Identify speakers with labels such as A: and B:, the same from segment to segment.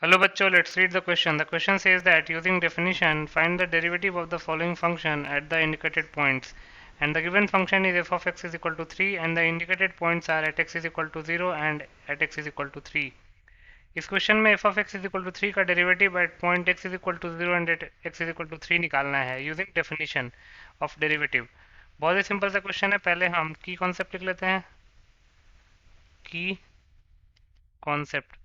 A: Hello bachcho, let's read the question. The question says that using definition, find the derivative of the following function at the indicated points. And the given function is f of x is equal to 3 and the indicated points are at x is equal to 0 and at x is equal to 3. इस question में f of x is equal to 3 का derivative at point x is equal to 0 and at x is equal to 3 निकालना है using definition of derivative. बहुत ही simple सा question है. पहले हम की कॉन्सेप्ट लिख लेते हैं. की कॉन्सेप्ट.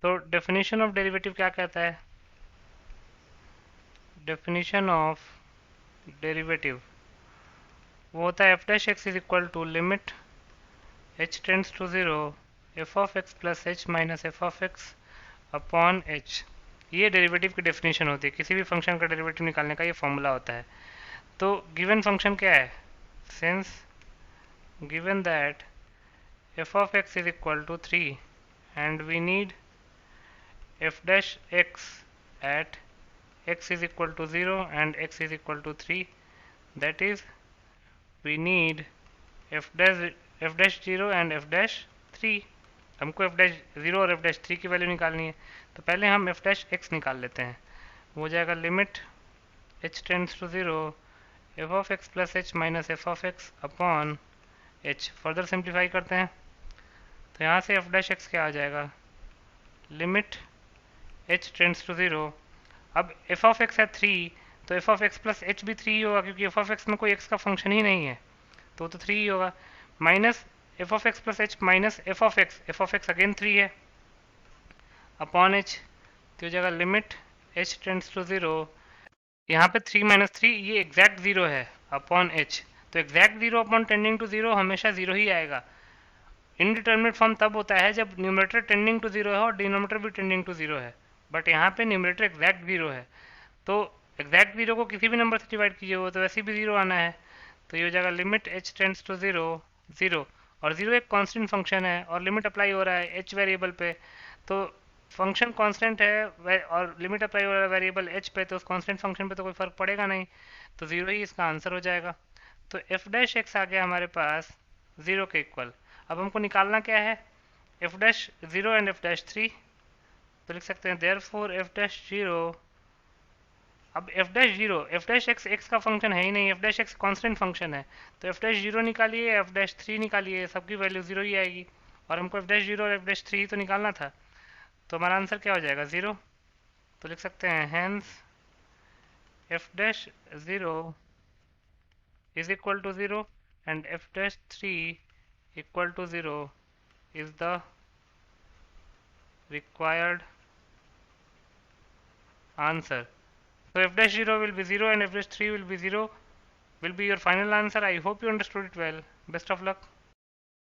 A: तो डेफिनेशन ऑफ डेरिवेटिव क्या कहता है? डेफिनेशन ऑफ डेरिवेटिव वो होता है f dash x is equal to limit h tends to zero f of x plus h minus f of x upon h. ये डेरिवेटिव की डेफिनेशन होती है. किसी भी फंक्शन का डेरिवेटिव निकालने का ये फॉर्मूला होता है. तो गिवन फंक्शन क्या है? Since given that f of x is equal to 3 and we need f dash x at x is equal to 0 and x is equal to 3, that is we need f dash 0 and f dash 3. हमको f dash 0 और f dash 3 की value निकालनी है. तो पहले हम f dash x निकाल लेते हैं. वो हो जाएगा limit h tends to 0 f of x plus h minus f of x upon h. Further simplify करते हैं तो यहाँ से f dash x क्या आ जाएगा? Limit h tends to 0. अब f of x है 3 तो f of x plus h भी 3 ही होगा क्योंकि f of x में कोई x का फंक्शन ही नहीं है तो 3 ही होगा. Minus f of x plus h minus f of x again 3 है अपॉन h. तो हो जाएगा लिमिट h टेंड्स टू 0. यहाँ पे 3 माइनस 3 ये एग्जैक्ट 0 है अपॉन h. तो एग्जैक्ट 0 अपॉन टेंडिंग टू 0 हमेशा 0 ही आएगा. इनडिटर्मिनेट फॉर्म तब होता है जब न्यूमरेटर टेंडिंग टू 0 है और डिनोमिनेटर भी टेंडिंग टू 0 है. बट यहाँ पे न्यूमरेटर एग्जैक्ट 0 है तो एग्जैक्ट 0 को किसी भी नंबर से डिवाइड कीजिए वो तो वैसे भी 0 आना है. तो ये हो जाएगा लिमिट h टेंड्स टू 0 0 और 0 एक कांस्टेंट फंक्शन है और लिमिट अप्लाई हो रहा है h वेरिएबल पे. तो फंक्शन कांस्टेंट है और लिमिट अप्लाई हो रहा है वेरिएबल h पे तो उस कांस्टेंट फंक्शन पे तो कोई फर्क पड़ेगा नहीं तो 0 ही इसका आंसर हो जाएगा. तो f डैश x आ गया हमारे पास 0 के इक्वल. अब हमको निकालना क्या है? f dash 0 and f dash 3. तो लिख सकते हैं देयरफॉर f डैश 0. अब f dash 0 f dash x का फंक्शन है ही नहीं. f dash x constant function है तो f डैश 0 निकालिए f डैश 3 निकालिए सबकी वैल्यू 0 ही आएगी और हमको f डैश 0 और f डैश 3 तो निकालना था. तो हमारा आंसर क्या हो जाएगा? 0. तो लिख सकते हैं hence f dash 0 is equal to 0 and f dash 3 equal to 0 is the required answer. So f dash 0 will be 0 and f dash 3 will be 0 will be your final answer. I hope you understood it well. Best of luck.